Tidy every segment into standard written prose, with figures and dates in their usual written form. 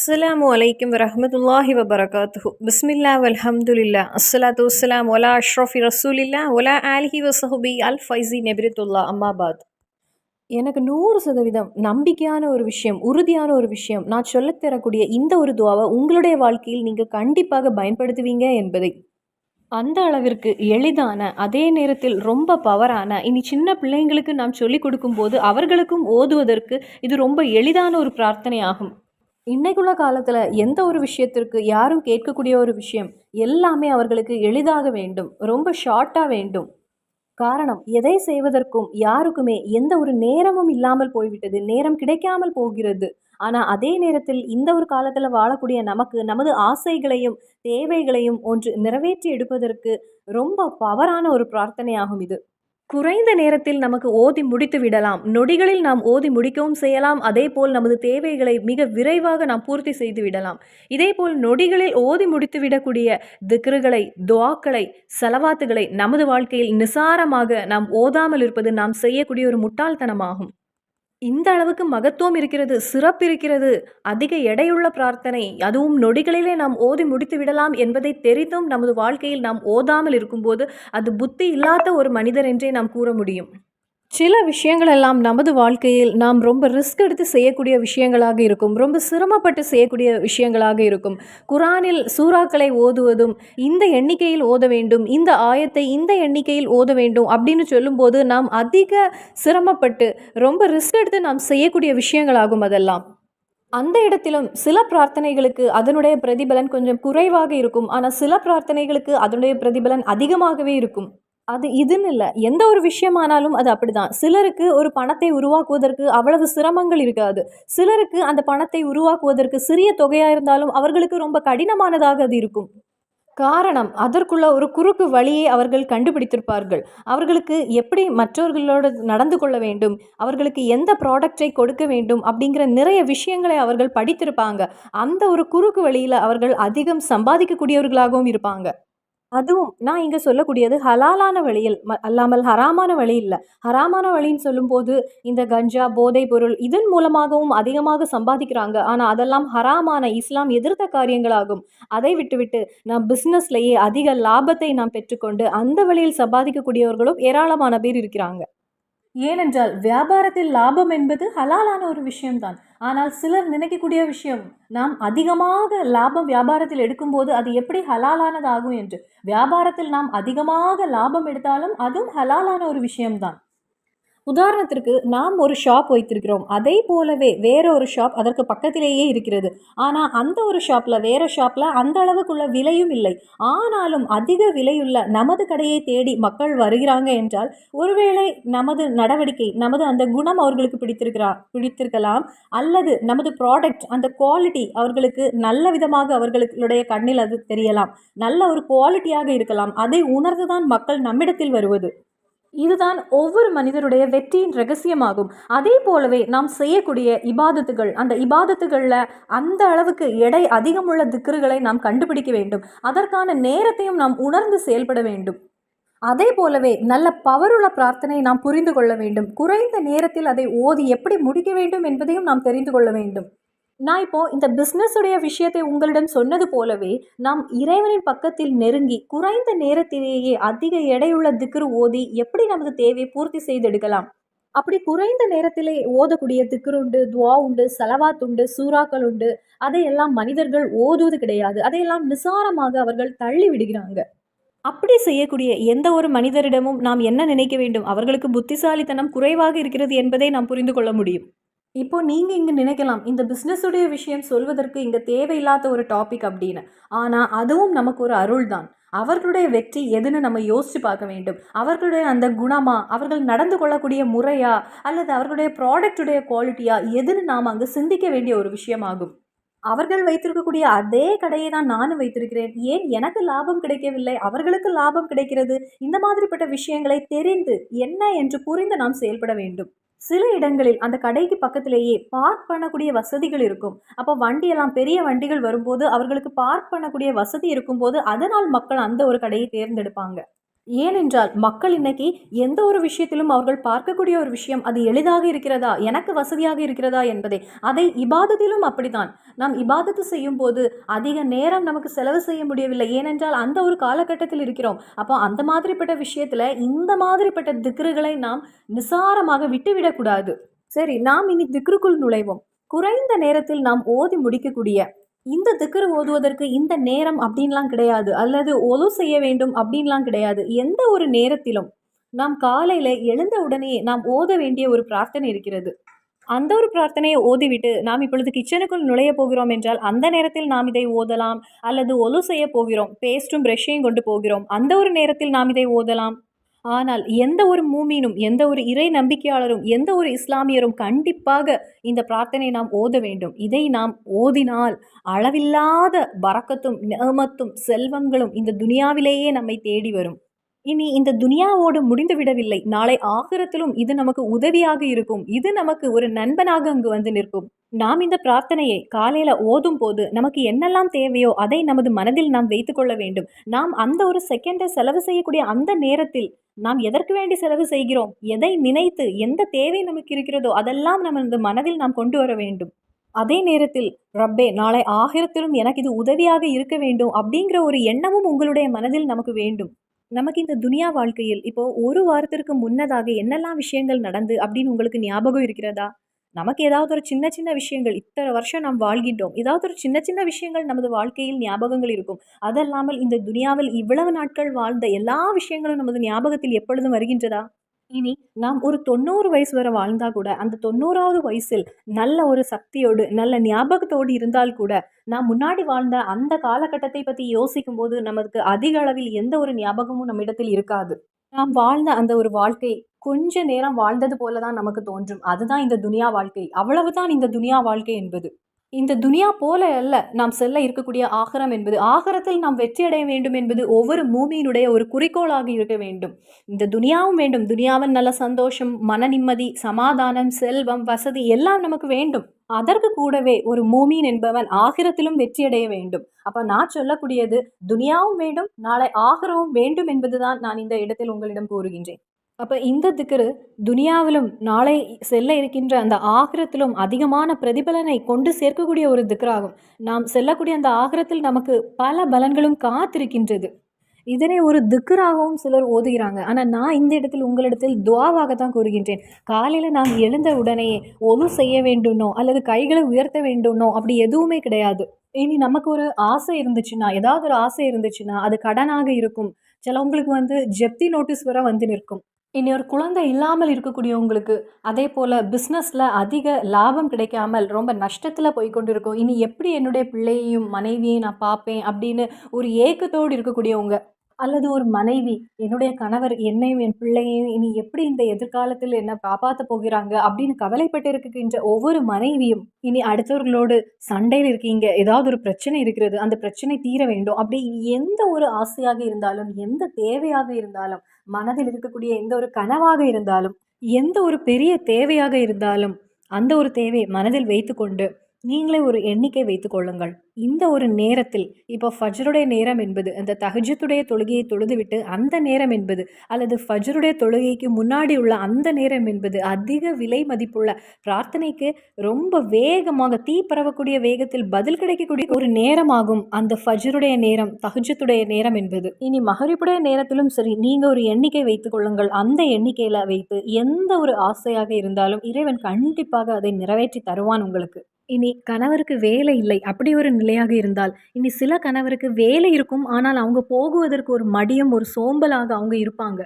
அஸ்ஸலாமு அலைக்கும் வரஹ்மத்துல்லாஹி வபரகாத்துஹு. பிஸ்மில்லா வல்ஹம்துலில்லா அஸ்ஸலாத்து வஸ்ஸலாம் வலா அஷ்ரஃபி ரசூலில்லா வலா ஆலிஹி வஸஹபி அல் ஃபைசி நெபிரத்துல்லா அம்மாபாத். எனக்கு 100% நம்பிக்கையான ஒரு விஷயம், உறுதியான ஒரு விஷயம், நான் சொல்லித் தரக்கூடிய இந்த ஒரு துவாவை உங்களுடைய வாழ்க்கையில் நீங்கள் கண்டிப்பாக பயன்படுத்துவீங்க என்பதை. அந்த அளவிற்கு எளிதான, அதே நேரத்தில் ரொம்ப பவரான, இனி சின்ன பிள்ளைங்களுக்கு நாம் சொல்லிக் கொடுக்கும்போது அவர்களுக்கும் ஓதுவதற்கு இது ரொம்ப எளிதான ஒரு பிரார்த்தனை ஆகும். இன்னைக்குள்ள காலத்துல எந்த ஒரு விஷயத்திற்கு யாரும் கேட்கக்கூடிய ஒரு விஷயம் எல்லாமே அவர்களுக்கு எளிதாக வேண்டும், ரொம்ப ஷார்ட்டா வேண்டும். காரணம், எதை செய்வதற்கும் யாருக்குமே எந்த ஒரு நேரமும் இல்லாமல் போய்விட்டது, நேரம் கிடைக்காமல் போகிறது. ஆனா அதே நேரத்தில் இந்த ஒரு காலத்துல வாழக்கூடிய நமக்கு நமது ஆசைகளையும் தேவைகளையும் ஒன்று நிறைவேற்றி எடுப்பதற்கு ரொம்ப பவரான ஒரு பிரார்த்தனையாகும் இது. குறைந்த நேரத்தில் நமக்கு ஓதி முடித்து விடலாம். நொடிகளில் நாம் ஓதி முடிக்கவும் செய்யலாம். அதேபோல் நமது தேவைகளை மிக விரைவாக நாம் பூர்த்தி செய்து விடலாம். இதேபோல் நொடிகளில் ஓதி முடித்து விடக்கூடிய திக்ருகளை, துஆக்களை, ஸலவாத்துகளை நமது வாழ்க்கையில் நிசாரமாக நாம் ஓதாமல் இருப்பது நாம் செய்யக்கூடிய ஒரு முட்டாள்தனமாகும். இந்த அளவுக்கு மகத்துவம் இருக்கிறது, சிறப்பு இருக்கிறது, அதிக எடையுள்ள பிரார்த்தனை, அதுவும் நொடிகளிலே நாம் ஓதி முடித்து விடலாம் என்பதை தெரிந்தும் நமது வாழ்க்கையில் நாம் ஓதாமல் இருக்கும்போது அது புத்தி இல்லாத ஒரு மனிதர் என்றே நாம் கூற முடியும். சில விஷயங்கள் எல்லாம் நமது வாழ்க்கையில் நாம் ரொம்ப ரிஸ்க் எடுத்து செய்யக்கூடிய விஷயங்களாக இருக்கும், ரொம்ப சிரமப்பட்டு செய்யக்கூடிய விஷயங்களாக இருக்கும். குரானில் சூறாக்களை ஓதுவதும் இந்த எண்ணிக்கையில் ஓத வேண்டும், இந்த ஆயத்தை இந்த எண்ணிக்கையில் ஓத வேண்டும் அப்படின்னு சொல்லும்போது நாம் அதிக சிரமப்பட்டு ரொம்ப ரிஸ்க் எடுத்து நாம் செய்யக்கூடிய விஷயங்களாகும் அதெல்லாம். அந்த இடத்திலும் சில பிரார்த்தனைகளுக்கு அதனுடைய பிரதிபலன் கொஞ்சம் குறைவாக இருக்கும், ஆனால் சில பிரார்த்தனைகளுக்கு அதனுடைய பிரதிபலன் அதிகமாகவே இருக்கும். அது இதுன்னு இல்ல. எந்த ஒரு விஷயமானாலும் அது அப்படிதான். சிலருக்கு ஒரு பணத்தை உருவாக்குவதற்கு அவ்வளவு சிரமங்கள் இருக்காது. சிலருக்கு அந்த பணத்தை உருவாக்குவதற்கு சிறிய தொகையா இருந்தாலும் அவர்களுக்கு ரொம்ப கடினமானதாக அது இருக்கும். காரணம், அதற்குள்ள ஒரு குறுக்கு வழியை அவர்கள் கண்டுபிடித்திருப்பார்கள். அவர்களுக்கு எப்படி மற்றவர்களோடு நடந்து கொள்ள வேண்டும், அவர்களுக்கு எந்த ப்ராடக்ட்டை கொடுக்க வேண்டும் அப்படிங்கிற நிறைய விஷயங்களை அவர்கள் படித்திருப்பாங்க. அந்த ஒரு குறுக்கு வழியில அவர்கள் அதிகம் சம்பாதிக்கக்கூடியவர்களாகவும் இருப்பாங்க. அதுவும் நான் இங்க சொல்லக்கூடியது ஹலாலான வழியில் அல்லாமல் ஹராமான வழி இல்ல. ஹராமான வழின்னு சொல்லும்போது, இந்த கஞ்சா, போதைப் பொருள் இதன் மூலமாகவும் அதிகமாக சம்பாதிக்கிறாங்க. ஆனா அதெல்லாம் ஹராமான, இஸ்லாம் எதிர்த்த காரியங்களாகும். அதை விட்டுவிட்டு நாம் பிசினஸ்லயே அதிக லாபத்தை நாம் பெற்றுக்கொண்டு, அந்த வழியில் சம்பாதிக்கக்கூடியவர்களும் ஏராளமான பேர் இருக்கிறாங்க. ஏனென்றால் வியாபாரத்தில் லாபம் என்பது ஹலாலான ஒரு விஷயம்தான். ஆனால் சிலர் நினைக்கக்கூடிய விஷயம், நாம் அதிகமாக லாபம் வியாபாரத்தில் எடுக்கும்போது அது எப்படி ஹலாலானதாகும் என்று. வியாபாரத்தில் நாம் அதிகமாக லாபம் எடுத்தாலும் அதுவும் ஹலாலான ஒரு விஷயம்தான். உதாரணத்திற்கு நாம் ஒரு ஷாப் வைத்திருக்கிறோம், அதை போலவே வேற ஒரு ஷாப் அதற்கு பக்கத்திலேயே இருக்கிறது. ஆனால் அந்த ஒரு ஷாப்பில் வேற ஷாப்பில் அந்த அளவுக்குள்ள விலையும் இல்லை. ஆனாலும் அதிக விலையுள்ள நமது கடையை தேடி மக்கள் வருகிறாங்க என்றால், ஒருவேளை நமது நடவடிக்கை, நமது அந்த குணம் அவர்களுக்கு பிடித்திருக்கலாம். அல்லது நமது ப்ராடக்ட் அந்த குவாலிட்டி அவர்களுக்கு நல்ல விதமாக அவர்களுடைய கண்ணில் அது தெரியலாம். நல்ல ஒரு குவாலிட்டியாக இருக்கலாம். அதை உணர்ந்துதான் மக்கள் நம்மிடத்தில் வருவது. இதுதான் ஒவ்வொரு மனிதருடைய வெற்றியின் ரகசியமாகும். அதே போலவே நாம் செய்யக்கூடிய இபாதத்துகள், அந்த இபாதத்துகளில் அந்த அளவுக்கு எடை அதிகமுள்ள திக்ருகளை நாம் கண்டுபிடிக்க வேண்டும். அதற்கான நேரத்தையும் நாம் உணர்ந்து செயல்பட வேண்டும். அதே போலவே நல்ல பவருள்ள பிரார்த்தனை நாம் புரிந்து கொள்ள வேண்டும். குறைந்த நேரத்தில் அதை ஓதி எப்படி முடிக்க வேண்டும் என்பதையும் நாம் தெரிந்து கொள்ள வேண்டும். நான் இப்போ இந்த பிஸ்னஸுடைய விஷயத்தை உங்களிடம் சொன்னது போலவே, நாம் இறைவனின் பக்கத்தில் நெருங்கி குறைந்த நேரத்திலேயே அதிக எடையுள்ள திக்ரு ஓதி எப்படி நமது தேவையை பூர்த்தி செய்தெடுக்கலாம். அப்படி குறைந்த நேரத்திலே ஓதக்கூடிய திக்ரு உண்டு, துவா உண்டு, சலவாத் உண்டு, சூறாக்கள் உண்டு. அதையெல்லாம் மனிதர்கள் ஓதுவது கிடையாது. அதையெல்லாம் நிசாரமாக அவர்கள் தள்ளி விடுகிறாங்க. அப்படி செய்யக்கூடிய எந்த ஒரு மனிதரிடமும் நாம் என்ன நினைக்க வேண்டும், அவர்களுக்கு புத்திசாலித்தனம் குறைவாக இருக்கிறது என்பதை நாம் புரிந்து கொள்ள முடியும். இப்போ நீங்க இங்க நினைக்கலாம், இந்த பிசினஸுடைய விஷயம் சொல்வதற்கு இங்க தேவையில்லாத ஒரு டாபிக் அப்படின்னு. ஆனா அதுவும் நமக்கு ஒரு அருள் தான். அவர்களுடைய வெற்றி எதுன்னு நம்ம யோசிச்சு பார்க்க வேண்டும். அவர்களுடைய அந்த குணமா, அவர்கள் நடந்து கொள்ளக்கூடிய முறையா, அல்லது அவர்களுடைய ப்ராடக்டுடைய குவாலிட்டியா, எதுன்னு நாம் அங்கு சிந்திக்க வேண்டிய ஒரு விஷயமாகும். அவர்கள் வைத்திருக்கக்கூடிய அதே கடையை தான் நானும் வைத்திருக்கிறேன், ஏன் எனக்கு லாபம் கிடைக்கவில்லை, அவர்களுக்கு லாபம் கிடைக்கிறது. இந்த மாதிரிப்பட்ட விஷயங்களை தெரிந்து என்ன என்று புரிந்து நாம் செயல்பட வேண்டும். சில இடங்களில் அந்த கடைக்கு பக்கத்திலேயே பார்க் பண்ணக்கூடிய வசதிகள் இருக்கும். அப்போ வண்டியெல்லாம் பெரிய வண்டிகள் வரும்போது அவர்களுக்கு பார்க் பண்ணக்கூடிய வசதி இருக்கும்போது அதனால் மக்கள் அந்த ஒரு கடையை தேர்ந்தெடுப்பாங்க. ஏனென்றால் மக்கள் இன்னைக்கு எந்த ஒரு விஷயத்திலும் அவர்கள் பார்க்கக்கூடிய ஒரு விஷயம் அது எளிதாக இருக்கிறதா, எனக்கு வசதியாக இருக்கிறதா என்பதை. அதை இபாதத்திலும் அப்படித்தான். நாம் இபாதத்து செய்யும் போது அதிக நேரம் நமக்கு செலவு செய்ய முடியவில்லை. ஏனென்றால் அந்த ஒரு காலகட்டத்தில் இருக்கிறோம். அப்போ அந்த மாதிரிப்பட்ட விஷயத்துல இந்த மாதிரிப்பட்ட திக்ருகளை நாம் நிசாரமாக விட்டுவிடக்கூடாது. சரி, நாம் இனி திக்ருக்குள் நுழைவோம். குறைந்த நேரத்தில் நாம் ஓதி முடிக்கக்கூடிய இந்த திக்ரு ஓதுவதற்கு இந்த நேரம் அப்படின்லாம் கிடையாது, அல்லது ஒது செய்ய வேண்டும் அப்படின்லாம் கிடையாது. எந்த ஒரு நேரத்திலும் நாம் காலையில எழுந்த உடனே நாம் ஓத வேண்டிய ஒரு பிரார்த்தனை இருக்கிறது. அந்த ஒரு பிரார்த்தனையை ஓதிவிட்டு நாம் இப்பொழுது கிச்சனுக்குள் நுழைய போகிறோம் என்றால் அந்த நேரத்தில் நாம் இதை ஓதலாம். அல்லது ஒலு செய்ய போகிறோம், பேஸ்ட்டும் ப்ரஷ்ஷையும் கொண்டு போகிறோம், அந்த ஒரு நேரத்தில் நாம் இதை ஓதலாம். ஆனால் எந்த ஒரு மூமீனும், எந்த ஒரு இறை நம்பிக்கையாளரும், எந்த ஒரு இஸ்லாமியரும் கண்டிப்பாக இந்த பிரார்த்தனை நாம் ஓத வேண்டும். இதை நாம் ஓதினால் அளவில்லாத பரக்கத்தும் நிஅமத்தும் செல்வங்களும் இந்த துனியாவிலேயே நம்மை தேடி வரும். இனி இந்த துனியாவோடு முடிந்து விடவில்லை. நாளை ஆகிரத்திலும் இது நமக்கு உதவியாக இருக்கும். இது நமக்கு ஒரு நண்பனாக அங்கு வந்து நிற்கும். நாம் இந்த பிரார்த்தனையை காலையில ஓதும் போது நமக்கு என்னெல்லாம் தேவையோ அதை நமது மனதில் நாம் வைத்துக்கொள்ள வேண்டும். நாம் அந்த ஒரு செகண்டை செலவு செய்யக்கூடிய அந்த நேரத்தில் நாம் எதற்கு வேண்டி செலவு செய்கிறோம், எதை நினைத்து எந்த தேவை நமக்கு இருக்கிறதோ அதெல்லாம் நமது மனதில் நாம் கொண்டு வர வேண்டும். அதே நேரத்தில் ரப்பே, நாளை ஆகிரத்திலும் எனக்கு இது உதவியாக இருக்க வேண்டும் அப்படிங்கிற ஒரு எண்ணமும் உங்களுடைய மனதில் நமக்கு வேண்டும். நமக்கு இந்த துனியா வாழ்க்கையில் இப்போ ஒரு வாரத்திற்கு முன்னதாக என்னெல்லாம் விஷயங்கள் நடந்து அப்படின்னு உங்களுக்கு ஞாபகம் இருக்கிறதா? நமக்கு ஏதாவது ஒரு சின்ன சின்ன விஷயங்கள், இத்தனை வருஷம் நாம் வாழ்கின்றோம், ஏதாவது ஒரு சின்ன சின்ன விஷயங்கள் நமது வாழ்க்கையில் ஞாபகங்கள் இருக்கும். அதல்லாமல் இந்த துனியாவில் இவ்வளவு நாட்கள் வாழ்ந்த எல்லா விஷயங்களும் நமது ஞாபகத்தில் எப்பொழுதும் வருகின்றதா? இனி நாம் ஒரு 90 வயசு வரை வாழ்ந்தா கூட அந்த 90வது வயசில் நல்ல ஒரு சக்தியோடு நல்ல ஞாபகத்தோடு இருந்தால் கூட நாம் முன்னாடி வாழ்ந்த அந்த காலகட்டத்தை பற்றி யோசிக்கும் போது நமக்கு அதிக அளவில் எந்த ஒரு ஞாபகமும் நம்மிடத்தில் இருக்காது. நாம் வாழ்ந்த அந்த ஒரு வாழ்க்கை கொஞ்ச நேரம் வாழ்ந்தது போல தான் நமக்கு தோன்றும். அதுதான் இந்த துனியா வாழ்க்கை. அவ்வளவுதான் இந்த துனியா வாழ்க்கை என்பது. இந்த துனியா போல அல்ல நாம் செல்ல இருக்கக்கூடிய ஆகரம் என்பது. ஆகரத்தில் நாம் வெற்றி அடைய வேண்டும் என்பது ஒவ்வொரு மூமியினுடைய ஒரு குறிக்கோளாக இருக்க வேண்டும். இந்த துனியாவும் வேண்டும். துனியாவில் நல்ல சந்தோஷம், மன நிம்மதி, சமாதானம், செல்வம், வசதி எல்லாம் நமக்கு வேண்டும். அதற்கு கூடவே ஒரு மூமீன் என்பவன் ஆகிரத்திலும் வெற்றி அடைய வேண்டும். அப்ப நான் சொல்லக்கூடியது துனியாவும் வேண்டும், நாளை ஆகிரமும் வேண்டும் என்பதுதான் நான் இந்த இடத்தில் உங்களிடம் கூறுகின்றேன். அப்போ இந்த திக்ரு துனியாவிலும் நாளை செல்ல இருக்கின்ற அந்த ஆகிரத்திலும் அதிகமான பிரதிபலனை கொண்டு சேர்க்கக்கூடிய ஒரு திக்ராகும். நாம் செல்லக்கூடிய அந்த ஆகிரத்தில் நமக்கு பல பலன்களும் காத்திருக்கின்றது. இதனை ஒரு திக்ராகவும் சிலர் ஓதுகிறாங்க. ஆனால் நான் இந்த இடத்தில் உங்களிடத்தில் துவாவாக தான் கூறுகின்றேன். காலையில் நாம் எழுந்த உடனேயே ஒது செய்ய வேண்டும்னோ அல்லது கைகளை உயர்த்த வேண்டும்னோ அப்படி எதுவுமே கிடையாது. இனி நமக்கு ஒரு ஆசை இருந்துச்சுன்னா, ஏதாவது ஒரு ஆசை இருந்துச்சுன்னா அது கடனாக இருக்கும். சிலவங்களுக்கு ஜப்தி நோட்டீஸ் வர வந்து நிற்கும். இனி ஒரு குழந்தை இல்லாமல் இருக்கக்கூடியவங்களுக்கு, அதே போல் பிஸ்னஸில் அதிக லாபம் கிடைக்காமல் ரொம்ப நஷ்டத்தில் போய்கொண்டிருக்கும். இனி எப்படி என்னுடைய பிள்ளையையும் மனைவியையும் நான் பார்ப்பேன் அப்படின்னு ஒரு ஏக்கத்தோடு இருக்கக்கூடியவங்க, அல்லது ஒரு மனைவி என்னுடைய கணவர் என்னையும் என் பிள்ளையையும் இனி எப்படி இந்த எதிர்காலத்தில் என்ன காப்பாற்ற போகிறாங்க அப்படின்னு கவலைப்பட்டு இருக்கின்ற ஒவ்வொரு மனைவியும், இனி அடுத்தவர்களோடு சண்டையில் இருக்கீங்க, ஏதாவது ஒரு பிரச்சனை இருக்கிறது, அந்த பிரச்சனை தீர வேண்டும் அப்படி எந்த ஒரு ஆசையாக இருந்தாலும், எந்த தேவையாக இருந்தாலும், மனதில் இருக்கக்கூடிய எந்த ஒரு கனவாக இருந்தாலும், எந்த ஒரு பெரிய தேவையாக இருந்தாலும் அந்த ஒரு தேவையை மனதில் வைத்துக்கொண்டு நீங்களே ஒரு எண்ணிக்கை வைத்துக் கொள்ளுங்கள். இந்த ஒரு நேரத்தில் இப்போ ஃபஜ்ருடைய நேரம் என்பது அந்த தஹஜ்ஜுடைய தொழுகையை தொழுதுவிட்டு அந்த நேரம் என்பது, அல்லது ஃபஜ்ருடைய தொழுகைக்கு முன்னாடி உள்ள அந்த நேரம் என்பது அதிக விலை மதிப்புள்ள பிரார்த்தனைக்கு ரொம்ப வேகமாக தீ பரவக்கூடிய வேகத்தில் பதில் கிடைக்கக்கூடிய ஒரு நேரமாகும் அந்த ஃபஜ்ருடைய நேரம், தஹஜ்ஜுடைய நேரம் என்பது. இனி மகரிபுடைய நேரத்திலும் சரி, நீங்கள் ஒரு எண்ணிக்கை வைத்துக் கொள்ளுங்கள். அந்த எண்ணிக்கையில் வைத்து எந்த ஒரு ஆசையாக இருந்தாலும் இறைவன் கண்டிப்பாக அதை நிறைவேற்றி தருவான் உங்களுக்கு. இனி கணவருக்கு வேலை இல்லை அப்படி ஒரு நிலையாக இருந்தால், இனி சில கணவருக்கு வேலை இருக்கும், ஆனால் அவங்க போகுவதற்கு ஒரு மடியும் ஒரு சோம்பலாக அவங்க இருப்பாங்க.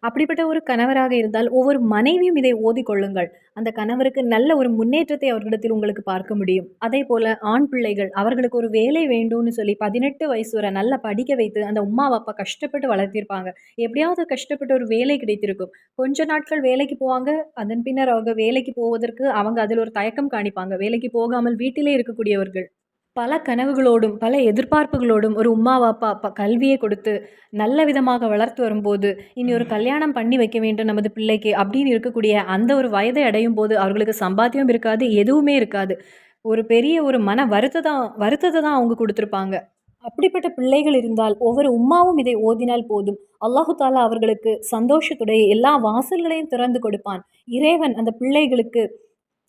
அப்படிப்பட்ட ஒரு கணவராக இருந்தால் ஒவ்வொரு மனைவியும் இதை ஓதிக்கொள்ளுங்கள். அந்த கணவருக்கு நல்ல ஒரு முன்னேற்றத்தை அவர்களிடத்தில் உங்களுக்கு பார்க்க முடியும். அதே போல் ஆண் பிள்ளைகள் அவர்களுக்கு ஒரு வேலை வேண்டும்னு சொல்லி 18 வயசு வரை நல்லா படிக்க வைத்து அந்த உம்மா அப்பா கஷ்டப்பட்டு வளர்த்திருப்பாங்க. எப்படியாவது கஷ்டப்பட்டு ஒரு வேலை கிடைத்திருக்கும். கொஞ்ச நாட்கள் வேலைக்கு போவாங்க. அதன் பின்னர் அவங்க வேலைக்கு போவதற்கு அவங்க அதில் ஒரு தயக்கம் காணிப்பாங்க. வேலைக்கு போகாமல் வீட்டிலே இருக்கக்கூடியவர்கள் பல கனவுகளோடும் பல எதிர்பார்ப்புகளோடும் ஒரு உம்மா அப்பா கல்வியை கொடுத்து நல்ல விதமாக வளர்த்து வரும்போது, இனி ஒரு கல்யாணம் பண்ணி வைக்க வேண்டும் நமது பிள்ளைக்கு அப்படின்னு இருக்கக்கூடிய அந்த ஒரு வயதை அடையும் போது அவர்களுக்கு சம்பாத்தியம் இருக்காது, எதுவுமே இருக்காது. ஒரு பெரிய ஒரு மன வருத்தத்தை தான் அவங்க கொடுத்துருப்பாங்க. அப்படிப்பட்ட பிள்ளைகள் இருந்தால் ஒவ்வொரு உம்மாவும் இதை ஓதினால் போதும். அல்லாஹு தாலா அவர்களுக்கு சந்தோஷத்துடைய எல்லா வாசல்களையும் திறந்து கொடுப்பான். இறைவன் அந்த பிள்ளைகளுக்கு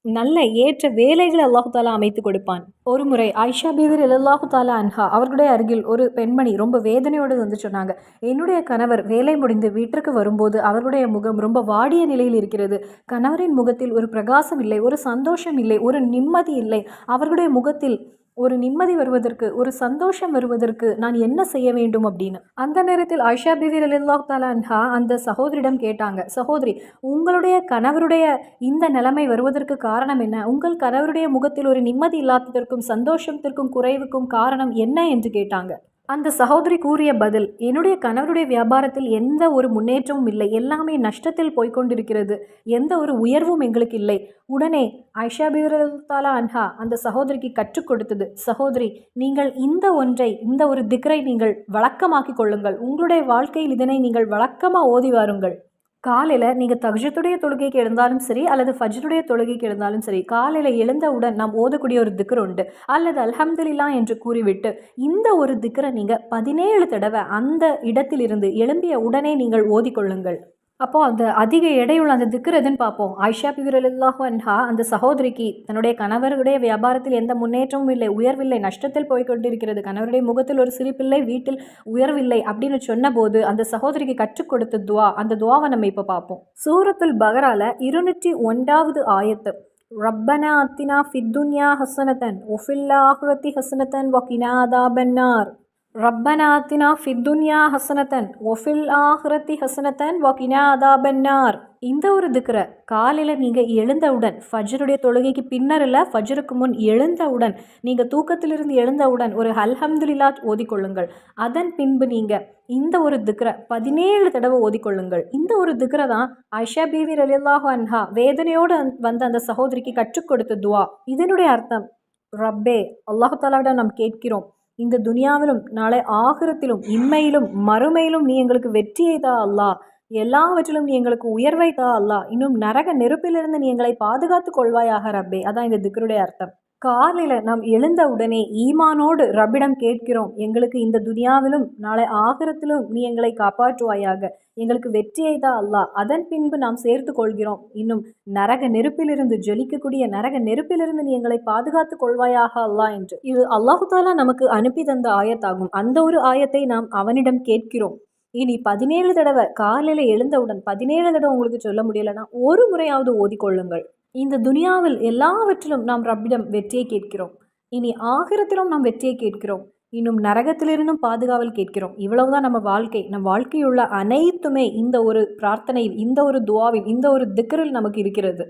நல்ல ஏற்ற வேலைகளை அல்லாஹு தாலா அமைத்து கொடுப்பான். ஒரு முறை ஆயிஷா பீவி ரலியல்லாஹு தாலா அன்ஹா அவர்களுடைய அருகில் ஒரு பெண்மணி ரொம்ப வேதனையோடு வந்து சொன்னாங்க, என்னுடைய கணவர் வேலை முடிந்து வீட்டிற்கு வரும்போது அவர்களுடைய முகம் ரொம்ப வாடிய நிலையில் இருக்கிறது. கணவரின் முகத்தில் ஒரு பிரகாசம் இல்லை, ஒரு சந்தோஷம் இல்லை, ஒரு நிம்மதி இல்லை. அவர்களுடைய முகத்தில் ஒரு நிம்மதி வருவதற்கு, ஒரு சந்தோஷம் வருவதற்கு நான் என்ன செய்ய வேண்டும் அப்படின்னு. அந்த நேரத்தில் ஆயிஷா பீவி ரலியல்லாஹு தஆலா அன்ஹா அந்த சகோதரியிடம் கேட்டாங்க, சகோதரி, உங்களுடைய கணவருடைய இந்த நிலைமை வருவதற்கு காரணம் என்ன? உங்கள் கணவருடைய முகத்தில் ஒரு நிம்மதி இல்லாததற்கும் சந்தோஷத்திற்கும் குறைவுக்கும் காரணம் என்ன என்று கேட்டாங்க. அந்த சகோதரி கூறிய பதில், என்னுடைய கணவருடைய வியாபாரத்தில் எந்த ஒரு முன்னேற்றமும் இல்லை, எல்லாமே நஷ்டத்தில் போய்கொண்டிருக்கிறது, எந்த ஒரு உயர்வும் எங்களுக்கு இல்லை. உடனே ஆயிஷா பீவி ரலியல்லாஹு தஆலா அன்ஹா அந்த சகோதரிக்கு கற்றுக் கொடுத்தது, சகோதரி, நீங்கள் இந்த ஒரு திக்ரை நீங்கள் வழக்கமாக்கி கொள்ளுங்கள். உங்களுடைய வாழ்க்கையில் இதனை நீங்கள் வழக்கமாக ஓதி வாருங்கள். காலையில் நீங்கள் தஹஜ்ஜுடைய தொழுகைக்கு எழுந்தாலும் சரி அல்லது ஃபஜ்ருடைய தொழுகைக்கு எழுந்தாலும் சரி, காலையில் எழுந்தவுடன் நாம் ஓதக்கூடிய ஒரு திக்ர் உண்டு. அல்லது அல்ஹம்துலில்லாஹ் என்று கூறிவிட்டு இந்த ஒரு திக்ரை நீங்கள் 17 தடவை அந்த இடத்திலிருந்து எழும்பிய உடனே நீங்கள் ஓதிக்கொள்ளுங்கள். அப்போது அந்த அதிக எடையுள்ள அந்த திக்ர் எதுன்னு பார்ப்போம். ஆயிஷா பீவி ரலியல்லாஹு அன்ஹா அந்த சகோதரிக்கு தன்னுடைய கணவருடைய வியாபாரத்தில் எந்த முன்னேற்றமும் இல்லை, உயர்வில்லை, நஷ்டத்தில் போய்கொண்டிருக்கிறது, கணவருடைய முகத்தில் ஒரு சிரிப்பில்லை, வீட்டில் உயர்வில்லை அப்படின்னு சொன்னபோது அந்த சகோதரிக்கு கற்றுக் கொடுத்த துவா, அந்த துவாவை நம்ம இப்போ பார்ப்போம். சூரத்துல் பகரால 201வது ஆயத்து, ரப்பனா அத்தினா ஃபித்துன்யா ஹஸனதன் வஃபில் ஆஹிரத்தி ஹஸனதன் வகினா அதாபன்னார். ரப்பனா ஆத்தினா ஃபித்துன்யா ஹஸனதன் வஃபில் ஆஹிரத்தி ஹஸனதன் வகினா அதாபன்னார். இந்த ஒரு திக்ரை காலையில் நீங்கள் எழுந்தவுடன், ஃபஜ்ருடைய தொழுகைக்கு பின்னர் இல்லை, ஃபஜ்ருக்கு முன் எழுந்தவுடன், நீங்கள் தூக்கத்திலிருந்து எழுந்தவுடன் ஒரு அல்ஹம்துலில்லாஹ் ஓதிக்கொள்ளுங்கள். அதன் பின்பு நீங்கள் இந்த ஒரு திக்ரை 17 தடவை ஓதிக்கொள்ளுங்கள். இந்த ஒரு திக்ரை தான் ஆயிஷா பீவி ரலியல்லாஹு அன்ஹா வேதனையோடு வந்த அந்த சகோதரிக்கு கற்றுக் கொடுத்த துவா. இதனுடைய அர்த்தம், ரப்பே, அல்லாஹு தாலாவிடம் நாம் கேட்கிறோம், இந்த துனியாவிலும் நாளை ஆகிரத்திலும் இம்மையிலும் மறுமையிலும் நீ எங்களுக்கு வெற்றியை தா அல்லாஹ், எல்லாவற்றிலும் நீ எங்களுக்கு உயர்வை தா அல்லாஹ், இன்னும் நரக நெருப்பிலிருந்து நீ எங்களை பாதுகாத்து கொள்வாயாக ரப்பே. அதான் இந்த திக்ருடைய அர்த்தம். காலையில் நாம் எழுந்த உடனே ஈமானோடு ரப்பிடம் கேட்கிறோம், எங்களுக்கு இந்த துனியாவிலும் நாளை ஆகிரத்திலும் நீ எங்களை காப்பாற்றுவாயாக, எங்களுக்கு வெற்றியை தான் அல்லாஹ். அதன் பின்பு நாம் சேர்த்து கொள்கிறோம், இன்னும் நரக நெருப்பிலிருந்து, ஜொலிக்கக்கூடிய நரக நெருப்பிலிருந்து நீ எங்களை பாதுகாத்து கொள்வாயாக அல்லாஹ் என்று. இது அல்லாஹு தாலா நமக்கு அனுப்பி தந்த ஆயத்தாகும். அந்த ஒரு ஆயத்தை நாம் அவனிடம் கேட்கிறோம். இனி 17 தடவை காலையில் எழுந்தவுடன் 17 தடவை உங்களுக்கு சொல்ல முடியலைன்னா ஒரு முறையாவது ஓதிக்கொள்ளுங்கள். இந்த துனியாவில் எல்லாவற்றிலும் நாம் ரப்பிடம் வெற்றியை கேட்கிறோம், இனி ஆகிரத்திலும் நாம் வெற்றியை கேட்கிறோம், இன்னும் நரகத்திலிருந்தும் பாதுகாவல் கேட்கிறோம். இவ்வளவுதான் நம்ம வாழ்க்கை. நம் வாழ்க்கையுள்ள அனைத்துமே இந்த ஒரு பிரார்த்தனையில், இந்த ஒரு துவாவில், இந்த ஒரு திக்ரில் நமக்கு இருக்கிறது.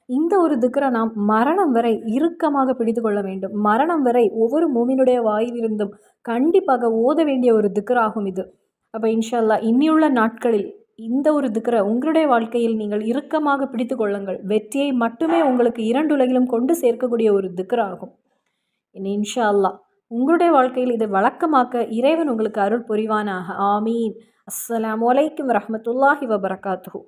இந்த ஒரு திக்ரை நாம் மரணம் வரை இறுக்கமாக பிடித்து கொள்ள வேண்டும். மரணம் வரை ஒவ்வொரு மூமினுடைய வாயிலிருந்தும் கண்டிப்பாக ஓத வேண்டிய ஒரு திக்ராகும் இது. அப்போ இன்ஷா அல்லாஹ் இனியுள்ள நாட்களில் இந்த ஒரு திக்ரை உங்களுடைய வாழ்க்கையில் நீங்கள் இறுக்கமாக பிடித்து கொள்ளுங்கள். வெற்றியை மட்டுமே உங்களுக்கு 2 உலகிலும் கொண்டு சேர்க்கக்கூடிய ஒரு திக்ராகும். இன்ஷா அல்லாஹ் உங்களுடைய வாழ்க்கையில் இதை வழக்கமாக்க இறைவன் உங்களுக்கு அருள் புரிவானாக. ஆமீன். அஸ்ஸலாமு அலைக்கும் வரஹ்மத்துல்லாஹி வபரகாத்துஹு.